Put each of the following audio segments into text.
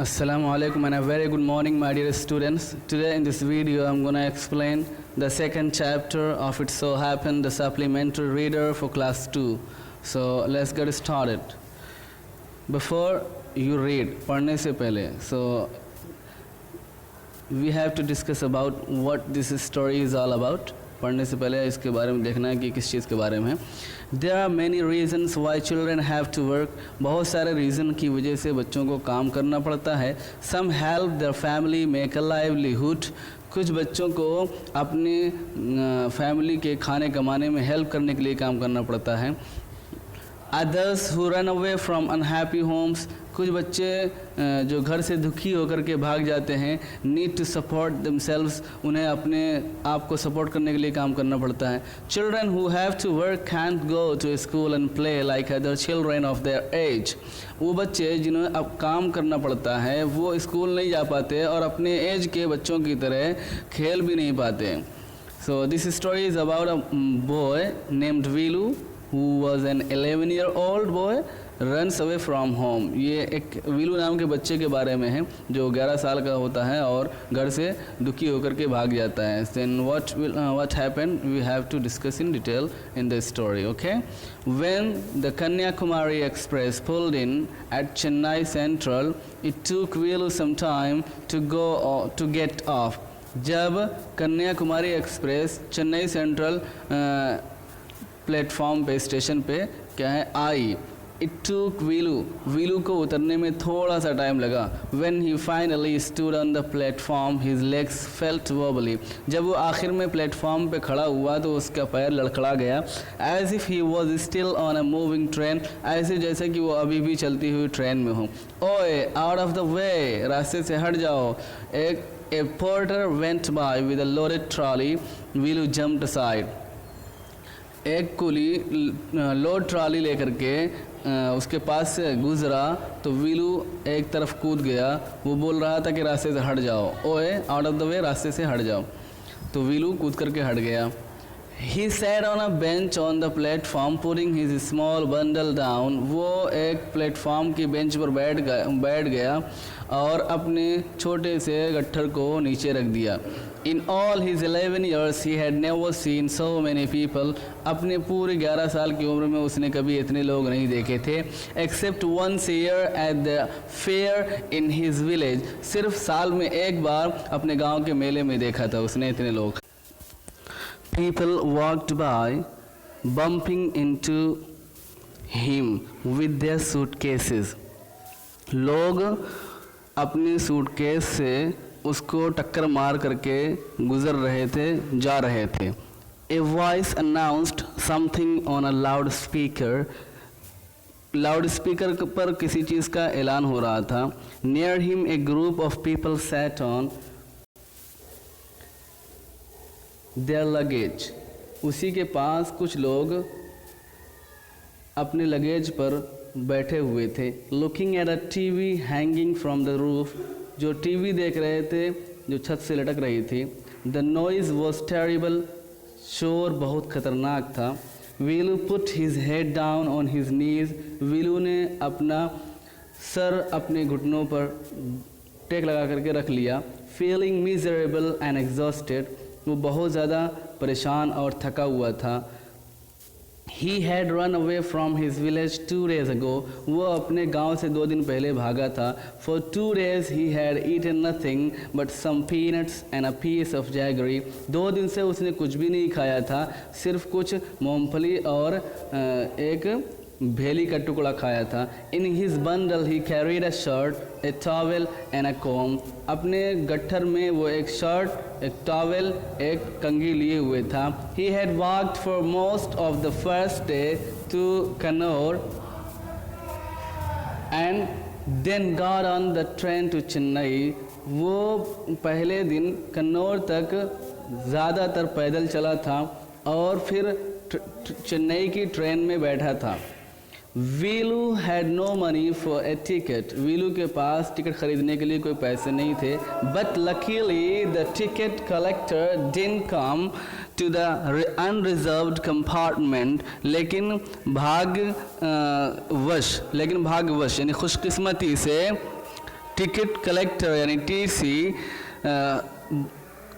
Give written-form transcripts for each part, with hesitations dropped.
Assalamu alaikum and a very good morning, my dear students. Today in this video I'm going to explain the second chapter of It So Happened, the supplementary reader for class 2. So let's get started. Before you read, पढ़ने से पहले, so we have to discuss about what this story is all about. पढ़ने से पहले इसके बारे में देखना है कि किस चीज़ के बारे में है. There are many reasons why children have to work. बहुत सारे रीज़न की वजह से बच्चों को काम करना पड़ता है. Some help their family make a livelihood. कुछ बच्चों को अपनी फैमिली के खाने कमाने में हेल्प करने के लिए काम करना पड़ता है. Others who run away from unhappy homes. कुछ बच्चे जो घर से दुखी होकर के भाग जाते हैं, नीड टू सपोर्ट themselves, उन्हें अपने आप को सपोर्ट करने के लिए काम करना पड़ता है. Children who have to work can't go to school and play like other children of their age. वो बच्चे जिन्हें अब काम करना पड़ता है वो स्कूल नहीं जा पाते और अपने एज के बच्चों की तरह खेल भी नहीं पाते. So this story is about a boy named Vilu who was an 11-year-old boy runs away from home. ये एक वीलू नाम के बच्चे के बारे में है जो 11 साल का होता है और घर से दुखी होकर के भाग जाता है. Then what happened we have to discuss in detail in the story. Okay, when the Kanyakumari Express pulled in at Chennai Central, it took Vilu some time to get off. जब Kanyakumari express Chennai central platform पे station पे क्या है आई. It took वीलू को उतरने में थोड़ा सा टाइम लगा. When he finally stood on the platform his legs felt wobbly. जब वो आखिर में प्लेटफॉर्म पे खड़ा हुआ तो उसका पैर लड़खड़ा गया. As if he was still on a moving train, ऐसे जैसे कि वो अभी भी चलती हुई ट्रेन में हो. ओए आउट ऑफ द वे, रास्ते से हट जाओ. A porter went by with a loaded trolley. Vilu jumped aside. एक कुली लोड ट्रॉली लेकर के उसके पास से गुजरा तो वीलू एक तरफ कूद गया. वो बोल रहा था कि रास्ते से हट जाओ. ओए आउट ऑफ द वे, रास्ते से हट जाओ. तो वीलू कूद करके हट गया. He sat on a bench on the platform, putting his small bundle down. वो एक प्लेटफॉर्म की बेंच पर बैठ गया और अपने छोटे से गट्ठर को नीचे रख दिया. In all his 11 years, he had never seen so many people. अपने पूरे 11 साल की उम्र में उसने कभी इतने लोग नहीं देखे थे. Except once a year at the fair in his village. सिर्फ साल में एक बार अपने गांव के मेले में देखा था उसने इतने लोग. People walked by, bumping into him with their suitcases. लोग अपनी सूटकेस से उसको टक्कर मार करके गुजर रहे थे, जा रहे थे. A voice announced something on a loudspeaker. Loudspeaker पर किसी चीज़ का ऐलान हो रहा था. Near him a group of people sat on their luggage. उसी के पास कुछ लोग अपने लगेज पर बैठे हुए थे. Looking at a TV hanging from the roof. जो टीवी देख रहे थे जो छत से लटक रही थी. The noise was terrible. शोर बहुत खतरनाक था. Vilu put his head down on his knees. वीलू ने अपना सर अपने घुटनों पर टेक लगा करके रख लिया. Feeling miserable and exhausted. वो बहुत ज़्यादा परेशान और थका हुआ था. He had run away from his village 2 days ago. वो अपने गांव से 2 दिन पहले भागा था. For 2 days he had eaten nothing but some peanuts and a piece of jaggery. 2 दिन से उसने कुछ भी नहीं खाया था, सिर्फ कुछ मूंगफली और एक भेली का टुकड़ा खाया था. In his bundle he carried a shirt, a towel and a comb. अपने गट्ठर में वो एक शर्ट, एक टॉवेल, एक कंघी लिए हुए था. He had walked for most of the first day to Kannur and then got on the train to Chennai. वो पहले दिन कन्नौर तक ज़्यादातर पैदल चला था और फिर चेन्नई की ट्रेन में बैठा था. Velu had no money for a ticket. Velu के पास टिकट खरीदने के लिए कोई पैसे नहीं थे. But luckily the ticket collector didn't come to the unreserved compartment. लेकिन भाग्यवश यानी खुशकिस्मती से टिकट कलेक्टर यानी टीसी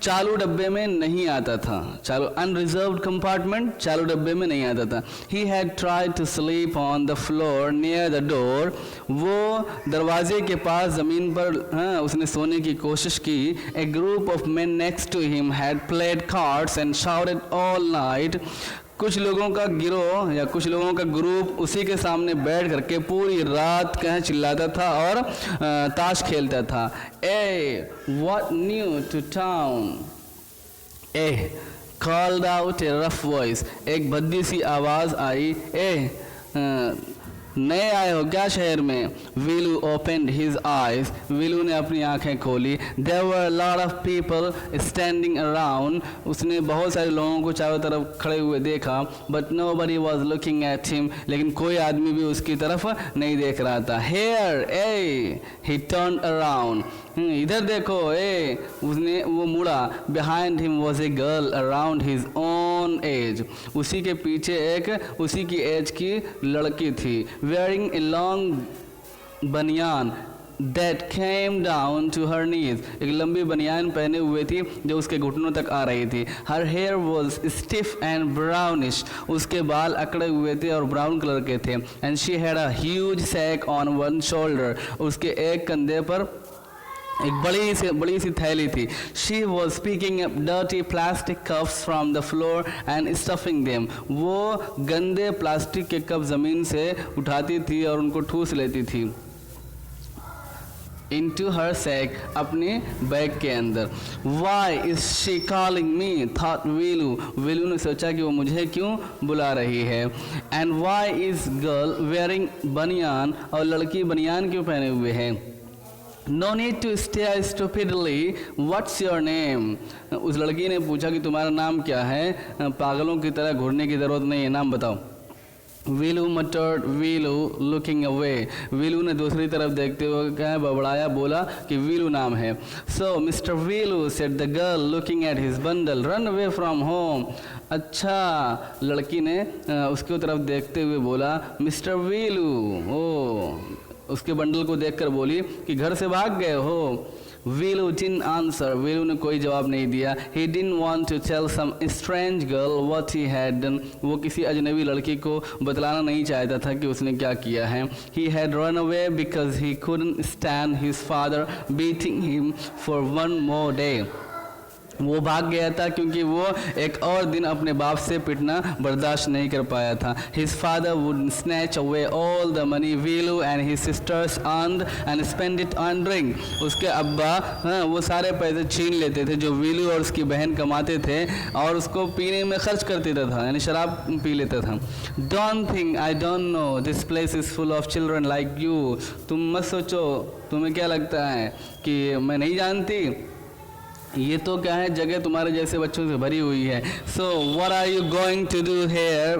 चालू डब्बे में नहीं आता था। चालू अनरिजर्व्ड कंपार्टमेंट चालू डब्बे में नहीं आता था। He had tried to sleep on the floor near the door, वो दरवाजे के पास ज़मीन पर उसने सोने की कोशिश की। A group of men next to him had played cards and shouted all night, कुछ लोगों का गिरोह या कुछ लोगों का ग्रुप उसी के सामने बैठ करके पूरी रात कहीं चिल्लाता था और ताश खेलता था। Eh what new to town, a called out a rough voice, एक भद्दी सी आवाज़ आई, ए नए आए हो क्या शहर में। Velu opened his eyes, Velu ने अपनी आंखें खोली। There were lot of people standing around, उसने बहुत सारे लोगों को चारों तरफ खड़े हुए देखा। But nobody was looking at him, लेकिन कोई आदमी भी उसकी तरफ नहीं देख रहा था। Here a, he turned around, इधर देखो ए, उसने वो मुड़ा। Behind him was a girl around his own age, उसी के पीछे एक उसी की एज की लड़की थी। Wearing a long banian that came down to her knees, एक लंबी बनियान पहने हुए थी जो उसके घुटनों तक आ रही थी। Her hair was stiff and brownish, उसके बाल अकड़े हुए थे और ब्राउन कलर के थे। And she had a huge sack on one shoulder, उसके एक कंधे पर एक बड़ी सी थैली थी। She was picking up dirty plastic cups from the floor and stuffing them, वो गंदे प्लास्टिक के कप ज़मीन से उठाती थी और उनको ठूस लेती थी। into her sack, अपने बैग के अंदर। Why is she calling me? thought वीलू, वीलू ने सोचा कि वो मुझे क्यों बुला रही है। And why is girl wearing बनियान, और लड़की बनियान क्यों पहने हुए है। No need to stare stupidly. What's your name? उस लड़की ने पूछा कि तुम्हारा नाम क्या है, पागलों की तरह घूरने की ज़रूरत नहीं है, नाम बताओ। वीलू मटर्ड, वीलू लुकिंग अवे, वीलू ने दूसरी तरफ देखते हुए क्या बबड़ाया, बोला कि वीलू नाम है। So mister Velu said the girl looking at his bundle, run away from home. अच्छा, लड़की ने उसकी तरफ देखते हुए बोला मिस्टर वीलू, ओ उसके बंडल को देखकर बोली कि घर से भाग गए हो। वीलू डिडंट आंसर, वीलू ने कोई जवाब नहीं दिया। He didn't want to tell some strange girl what he had done, वो किसी अजनबी लड़की को बतलाना नहीं चाहता था कि उसने क्या किया है। He had run away because he couldn't stand his father beating him for one more day, वो भाग गया था क्योंकि वो एक और दिन अपने बाप से पिटना बर्दाश्त नहीं कर पाया था। His father would snatch away all the money Velu and his sisters earned and spend it on drink, उसके अब्बा वो सारे पैसे छीन लेते थे जो वीलू और उसकी बहन कमाते थे और उसको पीने में खर्च कर देता था, यानी शराब पी लेता था। Don't think I don't know this place is full of children like you, तुम मत सोचो, तुम्हें क्या लगता है कि मैं नहीं जानती, ये तो क्या है, जगह तुम्हारे जैसे बच्चों से भरी हुई है। So what are you going to do here,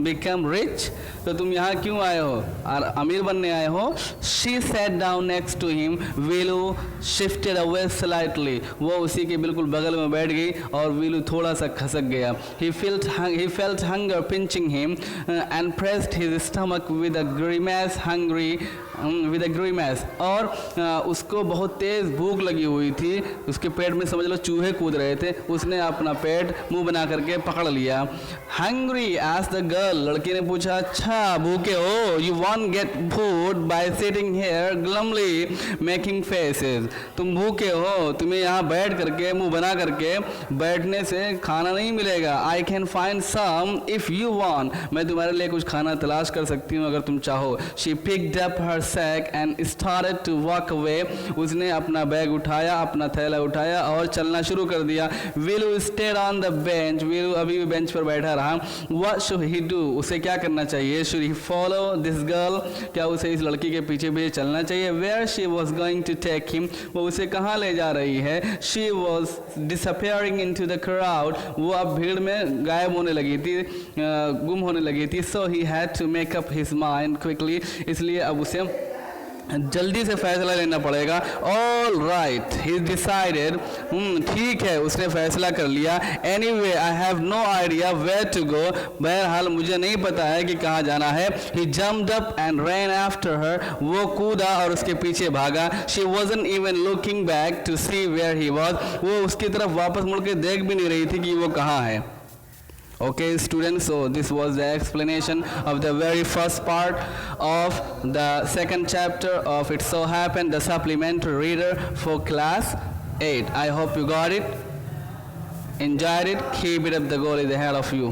become rich, तो तुम यहाँ क्यों आए हो और अमीर बनने आए हो। She sat down next to him, Velu shifted away slightly, वो उसी के बिल्कुल बगल में बैठ गई और वीलू थोड़ा सा खसक गया। He felt hunger pinching him and pressed his stomach with a grimace hungry with a grimace, और उसको बहुत तेज़ भूख लगी हुई थी, उसके पेट में समझ लो चूहे कूद रहे थे, उसने अपना पेट मुंह बना करके पकड़ लिया। हंग्री एज द गर्ल, लड़की ने पूछा अच्छा भूखे हो, you want get food by sitting here glumly making faces, तुम भूखे हो, तुम्हें यहाँ बैठ करके मुंह बना करके बैठने से खाना नहीं मिलेगा। I can find some if you want, मैं तुम्हारे लिए कुछ खाना तलाश कर सकती हूँ अगर तुम चाहो। She picked up her sack and started to walk away, उसने अपना बैग उठाया, अपना थैला उठाया और चलना शुरू कर दिया। वीलू स्टेड ऑन द बेंच, वीलू अभी भी बेंच पर बैठा रहा। व्हाट शुड ही डू, उसे क्या करना चाहिए। Should he follow this girl, क्या उसे इस लड़की के पीछे पीछे चलना चाहिए। Where she was going to take him, वो उसे कहाँ ले जा रही है। She was disappearing into the crowd, वो अब भीड़ में गायब होने लगी थी, गुम होने लगी थी। So he had to make up his mind quickly, इसलिए अब उसे जल्दी से फैसला लेना पड़ेगा। ऑल राइट, ही डिसाइडेड, ठीक है, उसने फैसला कर लिया। Anyway I have no idea where to go, बहरहाल मुझे नहीं पता है कि कहाँ जाना है। He jumped up and ran after her, वो कूदा और उसके पीछे भागा। She wasn't even looking back to see where he was, वो उसकी तरफ वापस मुड़ के देख भी नहीं रही थी कि वो कहाँ है। Okay students, so this was the explanation of the very first part of the second chapter of It So Happened, the supplementary reader for class 8. I hope you got it, enjoyed it, keep it up, the goal is ahead of you.